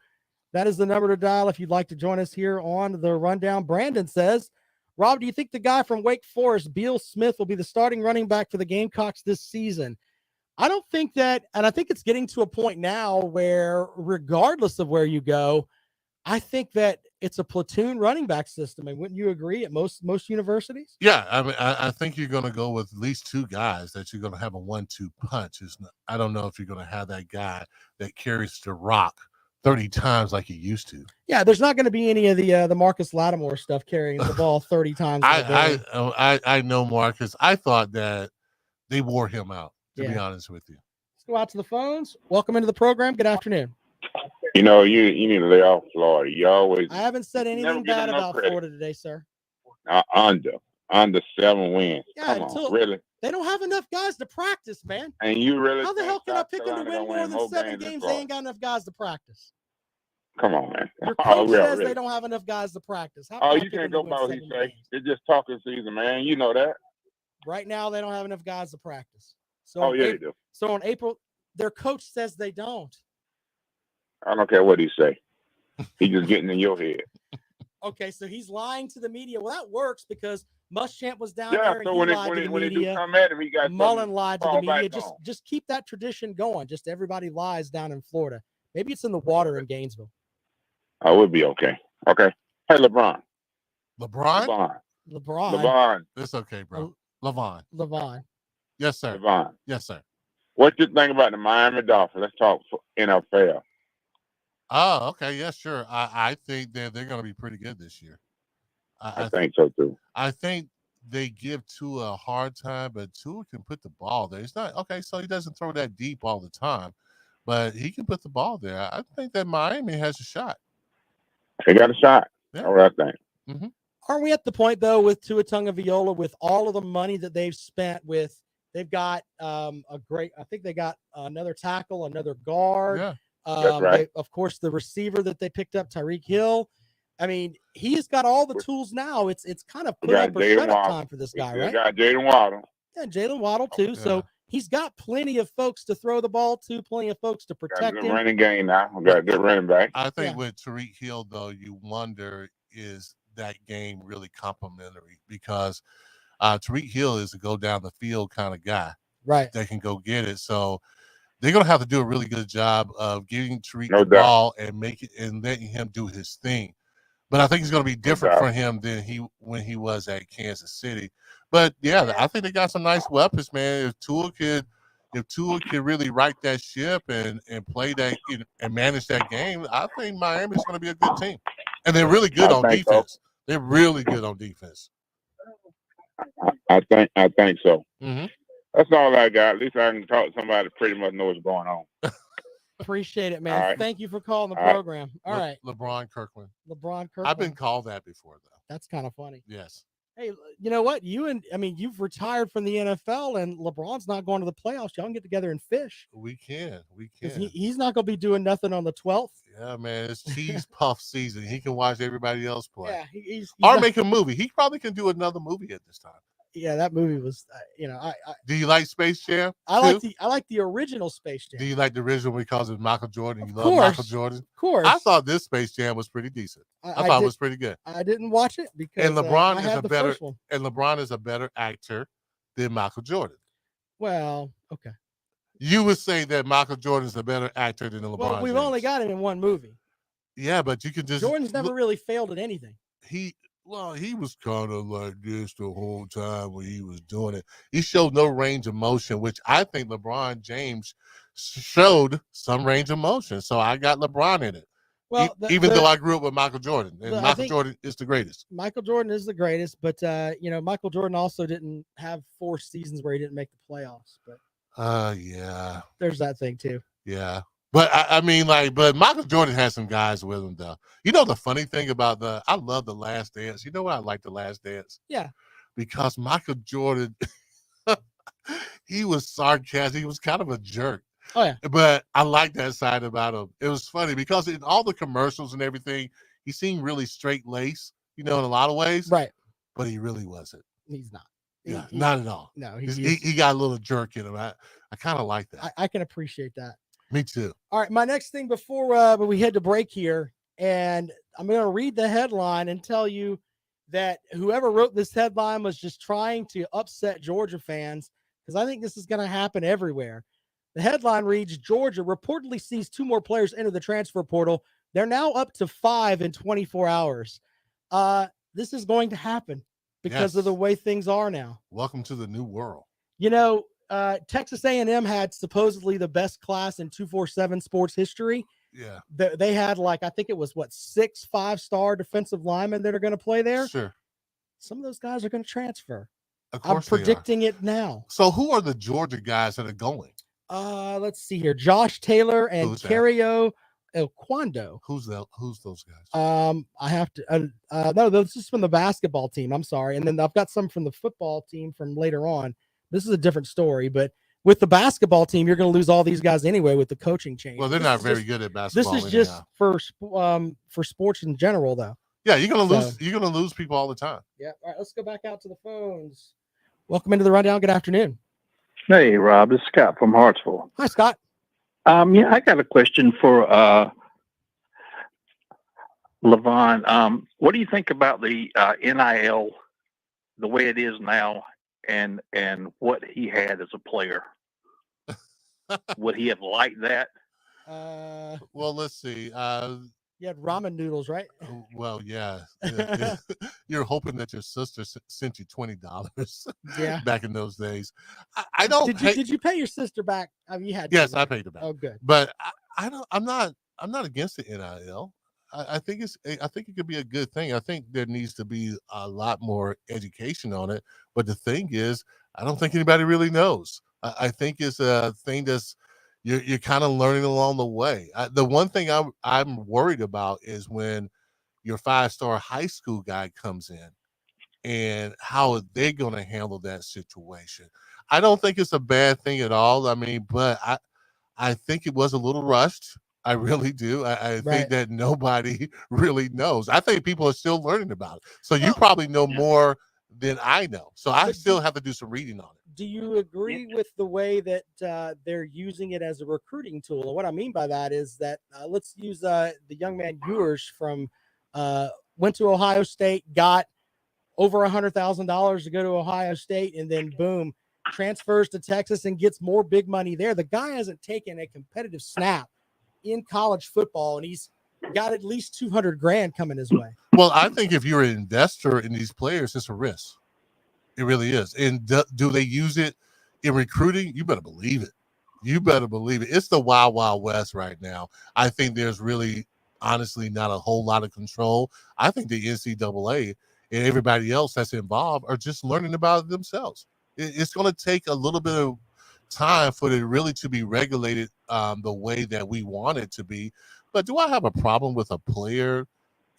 That is the number to dial if you'd like to join us here on the Rundown. Brandon says, Rob, do you think the guy from Wake Forest, Beal Smith, will be the starting running back for the Gamecocks this season? I don't think that, and I think it's getting to a point now where regardless of where you go, I think that it's a platoon running back system. And wouldn't you agree at most universities? Yeah, I mean, I think you're going to go with at least two guys that you're going to have a 1-2 punch. I don't know if you're going to have that guy that carries the rock 30 times like he used to. Yeah, there's not going to be any of the Marcus Lattimore stuff carrying the ball 30 times. I know Marcus. I thought that they wore him out, to be honest with you. Let's go out to the phones. Welcome into the program. Good afternoon. You need to lay off Florida. I haven't said anything bad about Florida today, sir. Under 7 wins. Yeah, Come on, really? They don't have enough guys to practice, man. And you really? How the hell can I pick them to win more than 7 games? They ain't got enough guys to practice. Come on, man. Your coach says they don't have enough guys to practice. You can't go by what he say. It's just talking season, man. You know that. Right now, they don't have enough guys to practice. So they do. So in April, their coach says they don't. I don't care what he say. He's just getting in your head. Okay, so he's lying to the media. Well, that works because Muschamp was down there. So when they do come at him, he got Mullen lied to the media. Just keep that tradition going. Just everybody lies down in Florida. Maybe it's in the water in Gainesville. I would be okay. Okay. Hey, LeBron? LeBron. It's okay, bro. Levon. Yes, sir. LeBron. Yes, sir. What you think about the Miami Dolphins? Let's talk NFL. Oh, okay. Yeah, sure. I think they're going to be pretty good this year. I think so, too. I think they give Tua a hard time, but Tua can put the ball there. It's not okay, so he doesn't throw that deep all the time, but he can put the ball there. I think that Miami has a shot. They got a shot. Yeah. That's what I think. Mm-hmm. Are we at the point though with Tua Tagovailoa, with all of the money that they've spent with? They've got I think they got another tackle, another guard. Yeah, that's right. Of course, the receiver that they picked up, Tyreek Hill. I mean, he's got all the tools now. It's kind of put up or shut up time for this guy, right? Got Jalen Waddle. Yeah, Jalen Waddle too. Yeah. So he's got plenty of folks to throw the ball to, plenty of folks to protect him. Running game now. We got a good running back. I think with Tyreek Hill, though, you wonder, is that game really complimentary? Because Tyreek Hill is a go down the field kind of guy, right? That can go get it. So they're going to have to do a really good job of giving Tyreek the ball and letting him do his thing. But I think it's going to be different for him than when he was at Kansas City. But yeah, I think they got some nice weapons, man. If Tua could really right that ship and play that and manage that game, I think Miami's going to be a good team. And they're really good on defense. So. They're really good on defense. I think so. Mm-hmm. That's all I got. At least I can talk to somebody that pretty much knows what's going on. Appreciate it, man. Right. Thank you for calling the program. All right. LeBron Kirkland. I've been called that before, though. That's kind of funny. Yes. Hey, you know what? You've retired from the NFL, and LeBron's not going to the playoffs. Y'all can get together and fish. We can. He's not going to be doing nothing on the 12th. Yeah, man. It's cheese puff season. He can watch everybody else play. Yeah, he's make a movie. He probably can do another movie at this time. Yeah, that movie was, Do you like Space Jam? I like the original Space Jam. Do you like the original because of Michael Jordan? You love Michael Jordan? Of course. I thought this Space Jam was pretty decent. I thought it was pretty good. I didn't watch it because LeBron is a better actor than Michael Jordan. Well, okay. You would say that Michael Jordan is a better actor than LeBron. Well, we've only got him in one movie. Yeah, but you can just Jordan's never really failed at anything. He was kind of like this the whole time when he was doing it. He showed no range of motion, which I think LeBron James showed some range of motion. So I got LeBron in it. Well, even though I grew up with Michael Jordan, and Michael Jordan is the greatest. Michael Jordan is the greatest, but Michael Jordan also didn't have 4 seasons where he didn't make the playoffs. But yeah, there's that thing too. Yeah. But but Michael Jordan has some guys with him, though. You know, the funny thing about I love The Last Dance. You know why I like The Last Dance? Yeah. Because Michael Jordan, he was sarcastic. He was kind of a jerk. Oh, yeah. But I like that side about him. It was funny because in all the commercials and everything, he seemed really straight-laced, in a lot of ways. Right. But he really wasn't. He's not. Yeah, not at all. No, he got a little jerk in him. I kind of like that. I can appreciate that. Me too. All right, my next thing before we head to break here, and I'm going to read the headline and tell you that whoever wrote this headline was just trying to upset Georgia fans, because I think this is going to happen everywhere. The headline reads, Georgia reportedly sees 2 more players enter the transfer portal. They're now up to 5 in 24 hours. This is going to happen because of the way things are now. Welcome to the new world. Texas A&M had supposedly the best class in 247 sports history. Yeah. They had I think it was 6 5-star defensive linemen that are going to play there. Sure. Some of those guys are going to transfer. Of course I'm predicting it now. So who are the Georgia guys that are going? Let's see here. Josh Taylor and Cario Elquando. Who's those guys? I have to no, this is from the basketball team. I'm sorry. And then I've got some from the football team from later on. This is a different story, but with the basketball team, you're going to lose all these guys anyway with the coaching change. Well, they're not very good at basketball. This is just for sports in general, though. Yeah, you're going to lose. You're going to lose people all the time. Yeah. All right, let's go back out to the phones. Welcome into the Rundown. Good afternoon. Hey, Rob. This is Scott from Hartsville. Hi, Scott. I got a question for Levon. What do you think about the NIL, the way it is now? And what he had as a player, would he have liked that? Well, let's see. You had ramen noodles, right? Well, yeah. You're hoping that your sister sent you $20 Yeah. back in those days. I don't pay. Did you pay your sister back? I mean, you had to, Yes, I right? paid her back. Oh, good. But I don't. I'm not against the NIL. I think it could be a good thing. I think there needs to be a lot more education on it. But the thing is, I don't think anybody really knows. I think it's a thing that's you're kind of learning along the way. The one thing I'm worried about is when your 5-star high school guy comes in and how are they going to handle that situation. I don't think it's a bad thing at all. I mean, but I think it was a little rushed. I really do. I think that nobody really knows. I think people are still learning about it. So you probably know more than I know. So I still have to do some reading on it. Do you agree with the way that they're using it as a recruiting tool? And what I mean by that is that let's use the young man Ewers from went to Ohio State, got over $100,000 to go to Ohio State, and then boom, transfers to Texas and gets more big money there. The guy hasn't taken a competitive snap in college football, and he's got at least $200,000 coming his way. Well, I think if you're an investor in these players, it's a risk. It really is. And do they use it in recruiting? You better believe it. You better believe it. It's the wild, wild west right now. I think there's really, honestly, not a whole lot of control. I think the NCAA and everybody else that's involved are just learning about it themselves. It's going to take a little bit of time for it really to be regulated the way that we want it to be. But do I have a problem with a player?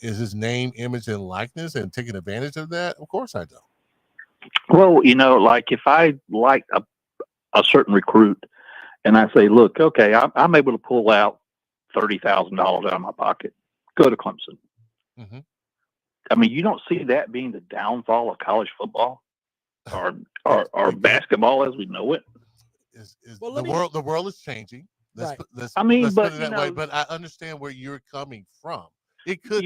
Is his name, image, and likeness and taking advantage of that? Of course I don't. Well, like if I like a certain recruit and I say, look, okay, I'm able to pull out $30,000 out of my pocket, go to Clemson. Mm-hmm. I mean, you don't see that being the downfall of college football or basketball as we know it. The world is changing. Let's put it that way. But I understand where you're coming from. It could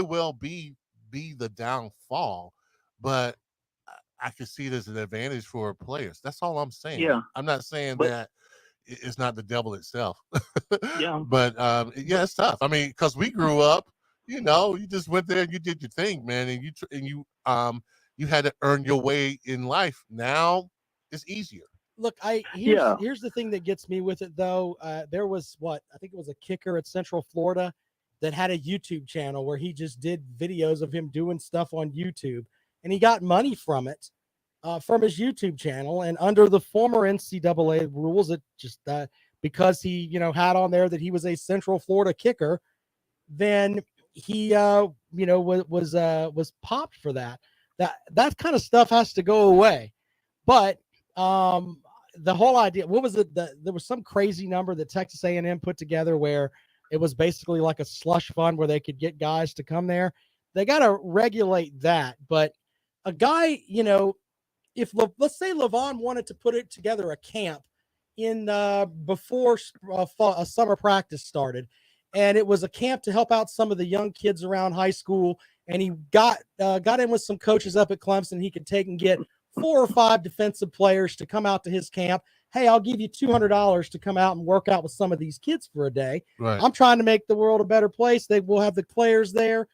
well be the downfall, but I could see it as an advantage for players. That's all I'm saying. Yeah. I'm not saying that it's not the devil itself. Yeah. But it's tough. I mean, because we grew up, you just went there and you did your thing, man, and you had to earn your way in life. Now it's easier. Look, here's the thing that gets me with it though. There was I think it was a kicker at Central Florida that had a YouTube channel where he just did videos of him doing stuff on YouTube, and he got money from it, from his YouTube channel. And under the former NCAA rules, it just because he had on there that he was a Central Florida kicker, then he was popped for that. That kind of stuff has to go away. But the whole idea, what was it? There was some crazy number that Texas A&M put together where it was basically like a slush fund where they could get guys to come there. They got to regulate that. But a guy, if let's say LeVon wanted to put it together a camp in before a summer practice started, and it was a camp to help out some of the young kids around high school, and he got in with some coaches up at Clemson, he could take and get 4 or 5 defensive players to come out to his camp. Hey, I'll give you $200 to come out and work out with some of these kids for a day. Right. I'm trying to make the world a better place. They will have the players there.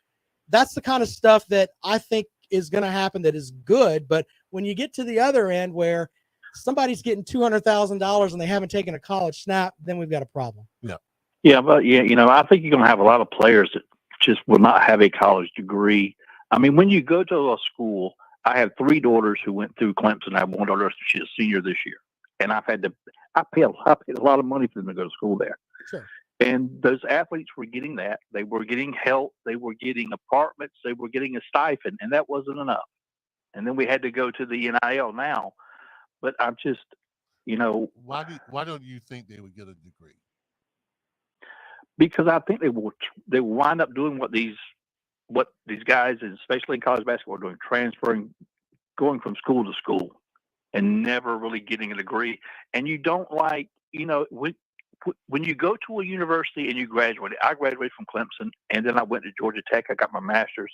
That's the kind of stuff that I think is going to happen that is good. But when you get to the other end where somebody's getting $200,000 and they haven't taken a college snap, then we've got a problem. Yeah. Yeah, but I think you're going to have a lot of players that just will not have a college degree. I mean, when you go to a school, I have 3 daughters who went through Clemson. I have one daughter, she's a senior this year. And I paid a lot of money for them to go to school there. Sure. And those athletes were getting that. They were getting help. They were getting apartments. They were getting a stipend, and that wasn't enough. And then we had to go to the NIL now. But I'm just, why don't you think they would get a degree? Because I think they will wind up doing what these guys, especially in college basketball, are doing, transferring, going from school to school, and never really getting a degree. And you don't when you go to a university and you graduate. I graduated from Clemson, and then I went to Georgia Tech. I got my master's.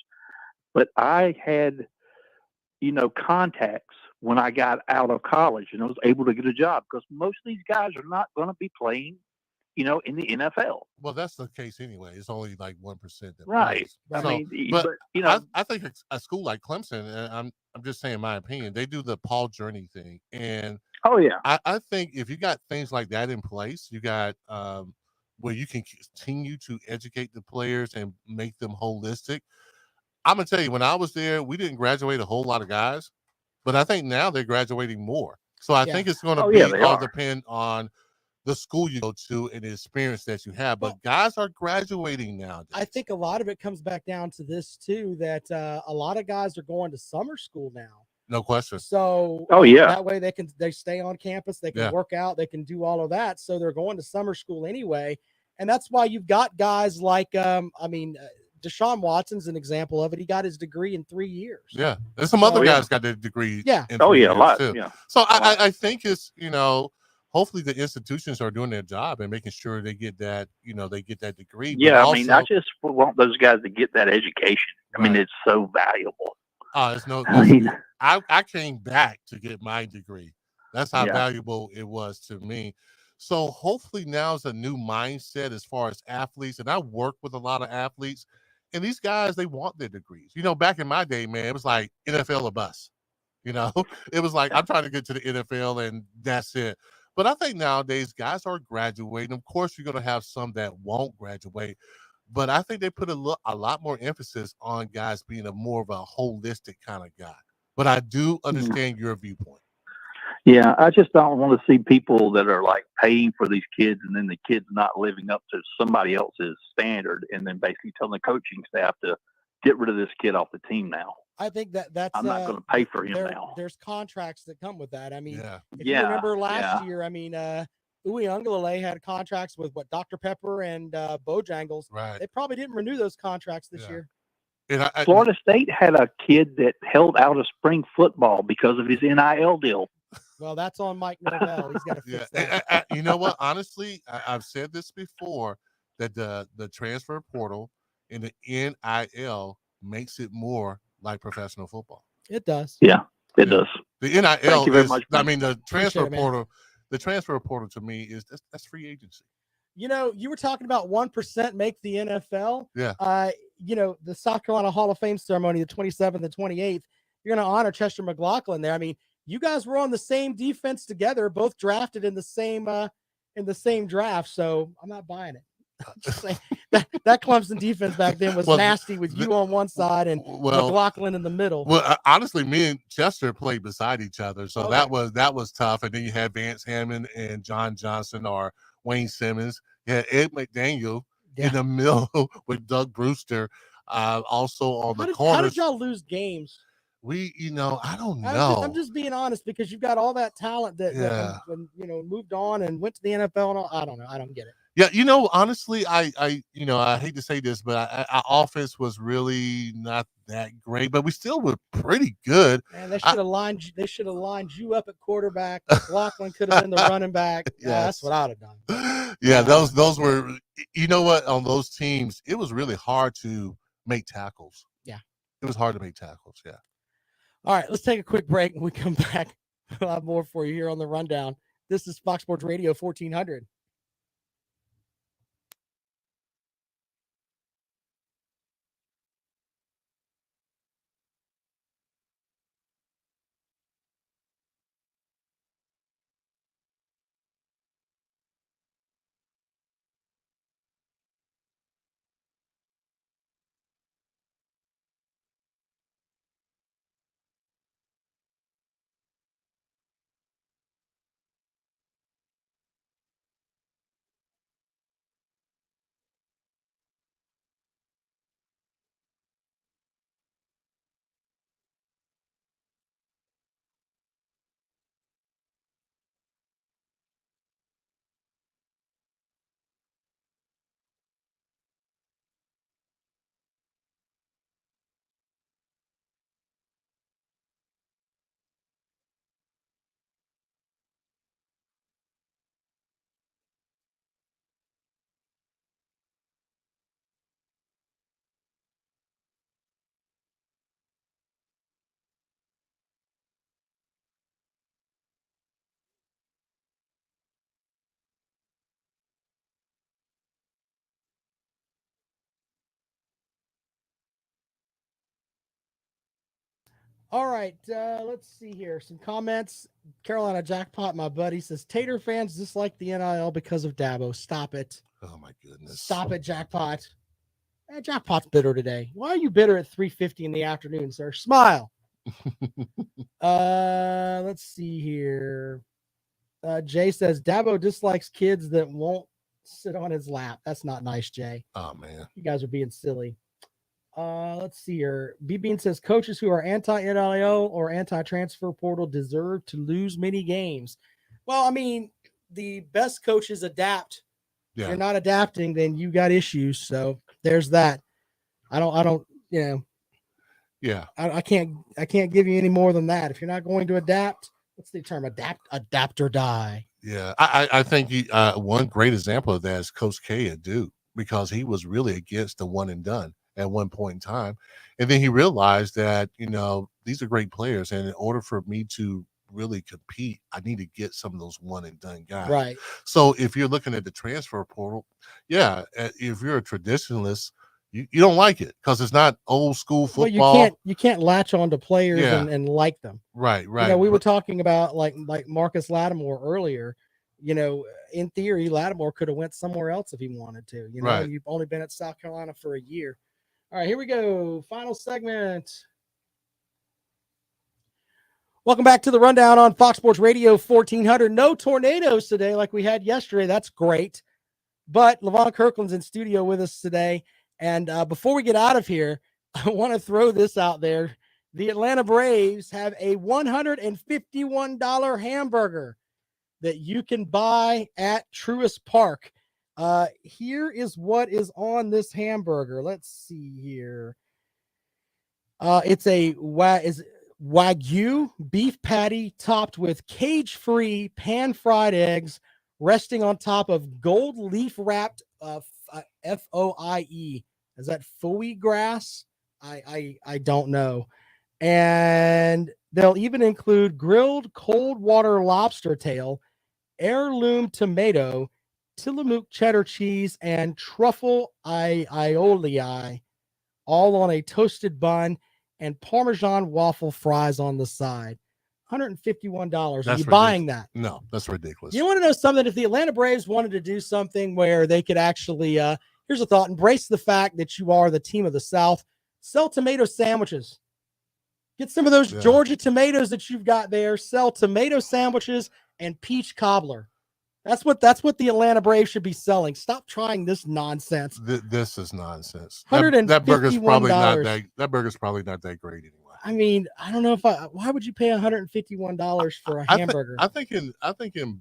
But I had, contacts when I got out of college, and I was able to get a job, because most of these guys are not going to be playing, in the NFL. Well, that's the case anyway. It's only like 1% that Right. plays. I mean, but but I think a school like Clemson, and I'm just saying my opinion, they do the Paul Journey thing, and oh yeah, I think if you got things like that in place, you got where you can continue to educate the players and make them holistic. I'm gonna tell you, when I was there, we didn't graduate a whole lot of guys, but I think now they're graduating more. So I think it's going to be all depend on the school you go to and the experience that you have. But guys are graduating nowadays. I think a lot of it comes back down to this too, that a lot of guys are going to summer school now. No question. So that way they stay on campus, they can work out, they can do all of that. So they're going to summer school anyway. And that's why you've got guys like Deshaun Watson's an example of it. He got his degree in 3 years. Yeah. There's some other guys got their degree in 3 years a lot too. Yeah. So I think it's, hopefully the institutions are doing their job and making sure they get that, they get that degree. Yeah, I mean, I just want those guys to get that education. I mean, it's so valuable. I came back to get my degree. That's how valuable it was to me. So hopefully now is a new mindset as far as athletes. And I work with a lot of athletes, and these guys, they want their degrees. Back in my day, man, it was like NFL or bust. It was like, I'm trying to get to the NFL and that's it. But I think nowadays guys are graduating. Of course, you're going to have some that won't graduate, but I think they put a lot more emphasis on guys being more of a holistic kind of guy. But I do understand your viewpoint. Yeah, I just don't want to see people that are like paying for these kids and then the kids not living up to somebody else's standard and then basically telling the coaching staff to get rid of this kid off the team now. I think that's I'm not going to pay for him now. There's contracts that come with that. I mean, if you remember last year, I mean, Uiagalelei had contracts with Dr. Pepper and Bojangles. Right. They probably didn't renew those contracts this year. And Florida State had a kid that held out of spring football because of his NIL deal. Well, that's on Mike Norvell. He's got to fix that. You know what? Honestly, I've said this before, that the transfer portal and the NIL makes it more like professional football. It does. Yeah, it does. The NIL Thank you very much. I mean, the transfer portal. The transfer portal to me that's free agency. You were talking about 1% make the NFL. Yeah. The South Carolina Hall of Fame ceremony, the 27th and 28th, you're going to honor Chester McLaughlin there. I mean, you guys were on the same defense together, both drafted in the same draft. So I'm not buying it. Just saying, that Clemson defense back then was nasty with you on one side and McLaughlin in the middle. Well, honestly, me and Chester played beside each other, so that was tough. And then you had Vance Hammond and John Johnson or Wayne Simmons. You had Ed McDaniel in the middle with Doug Brewster, also on the corners. How did y'all lose games? I don't know. I'm just being honest, because you've got all that talent that moved on and went to the NFL. And all, I don't know. I don't get it. Yeah, honestly, I hate to say this, but our offense was really not that great, but we still were pretty good. Man, they should have lined you up at quarterback. McLaughlin could have been the running back. Yeah, that's what I'd have done. Yeah, those were. You know what? On those teams, it was really hard to make tackles. Yeah, it was hard to make tackles. Yeah. All right, let's take a quick break. When we come back, we'll have more for you here on the Rundown. This is Fox Sports Radio 1400. All right, let's see here. Some comments. Carolina Jackpot, my buddy, says Tater fans dislike the NIL because of Dabo. Stop it. Oh my goodness. Stop it, Jackpot. Jackpot's bitter today. Why are you bitter at 3:50 in the afternoon, sir? Smile. Let's see here. Jay says Dabo dislikes kids that won't sit on his lap. That's not nice, Jay. Oh man. You guys are being silly. Let's see here. B Bean says coaches who are anti-NIL or anti-transfer portal deserve to lose many games. Well, I mean, the best coaches adapt. Yeah. If you're not adapting, then you got issues. So there's that. I don't, Yeah. I can't give you any more than that. If you're not going to adapt, what's the term? Adapt or die. Yeah. I think one great example of that is Coach K at Duke, because he was really against the one and done at one point in time. And then he realized that, these are great players. And in order for me to really compete, I need to get some of those one and done guys. Right. So if you're looking at the transfer portal, yeah, if you're a traditionalist, you don't like it because it's not old school football. Well, you can't latch on to players and like them. Right. We were talking about like Marcus Lattimore earlier. In theory, Lattimore could have went somewhere else if he wanted to. Right. You've only been at South Carolina for a year. All right, here we go. Final segment. Welcome back to the Rundown on Fox Sports Radio 1400. No tornadoes today like we had yesterday. That's great. But LaVon Kirkland's in studio with us today. And before we get out of here, I want to throw this out there. The Atlanta Braves have a $151 hamburger that you can buy at Truist Park. Here is what is on this hamburger. Let's see here. It's a Wagyu beef patty topped with cage-free pan-fried eggs resting on top of gold leaf-wrapped FOIE. Is that foie grass? I don't know. And they'll even include grilled cold water lobster tail, heirloom tomato, Tillamook cheddar cheese, and truffle aioli, all on a toasted bun, and Parmesan waffle fries on the side. $151. Are you buying that? No, that's ridiculous. You want to know something? If the Atlanta Braves wanted to do something where they could actually, here's a thought, embrace the fact that you are the team of the South, sell tomato sandwiches. Get some of those Georgia tomatoes that you've got there, sell tomato sandwiches and peach cobbler. That's what the Atlanta Braves should be selling. Stop trying this nonsense. This is nonsense. That burger's probably not that. That burger's probably not that great anyway. I mean, I don't know why would you pay $151 for a hamburger? I think in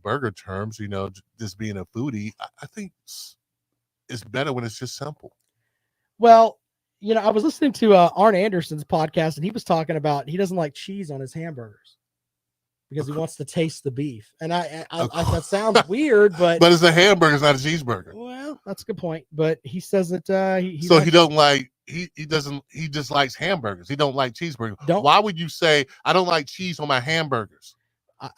burger terms, just being a foodie, I think it's better when it's just simple. Well, I was listening to Arn Anderson's podcast, and he was talking about he doesn't like cheese on his hamburgers because he wants to taste the beef. And I that sounds weird, but it's a hamburger, it's not a cheeseburger. Well, that's a good point. But he says that he just likes hamburgers. He don't like cheeseburgers. Why would you say I don't like cheese on my hamburgers?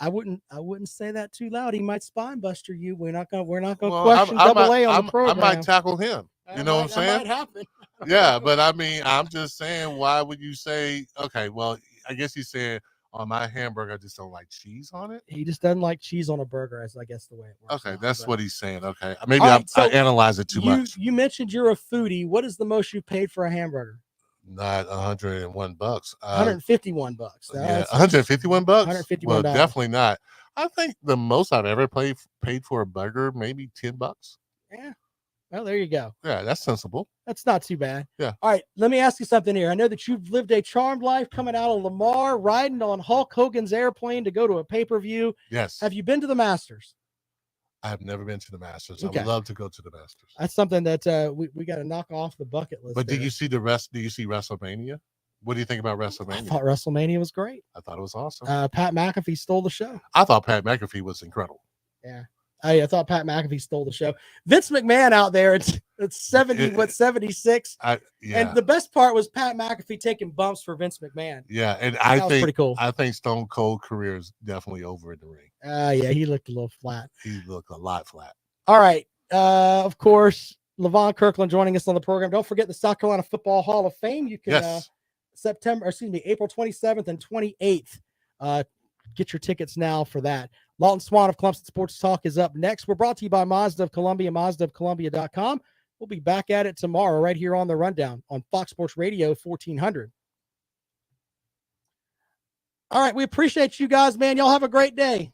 I wouldn't say that too loud. He might spine buster you. We're not gonna question Double A on the program. I might tackle him. What I'm saying? That might happen. Yeah, but I mean, I'm just saying, why would you say, okay, well, I guess he's saying on my hamburger, I just don't like cheese on it. He just doesn't like cheese on a burger, I guess the way it works. Okay, that's what he's saying. Okay, maybe I analyze it too much. You mentioned you're a foodie. What is the most you paid for a hamburger? Not $101. $151. Yeah, $151. $151. Well, definitely not. I think the most I've ever paid for a burger, maybe $10. Yeah. Well, there you go. Yeah, that's sensible. That's not too bad. Yeah. All right, let me ask you something here. I know that you've lived a charmed life coming out of Lamar, riding on Hulk Hogan's airplane to go to a pay-per-view. Yes. Have you been to the Masters? I have never been to the Masters. Okay. I would love to go to the Masters. That's something that we got to knock off the bucket list. But did you see the rest? Do you see WrestleMania? What do you think about WrestleMania? I thought WrestleMania was great. I thought it was awesome. Pat McAfee stole the show. I thought Pat McAfee was incredible. Yeah. I thought Pat McAfee stole the show. Vince McMahon out there, it's 76. And the best part was Pat McAfee taking bumps for Vince McMahon. Yeah, and I think pretty cool. I think Stone Cold career is definitely over in the ring. Yeah, he looked a little flat. He looked a lot flat. All right. Of course, LaVon Kirkland joining us on the program. Don't forget the South Carolina Football Hall of Fame. You can April 27th and 28th. Get your tickets now for that. Lawton Swan of Clemson Sports Talk is up next. We're brought to you by Mazda of Columbia, MazdaofColumbia.com. We'll be back at it tomorrow right here on The Rundown on Fox Sports Radio 1400. All right, we appreciate you guys, man. Y'all have a great day.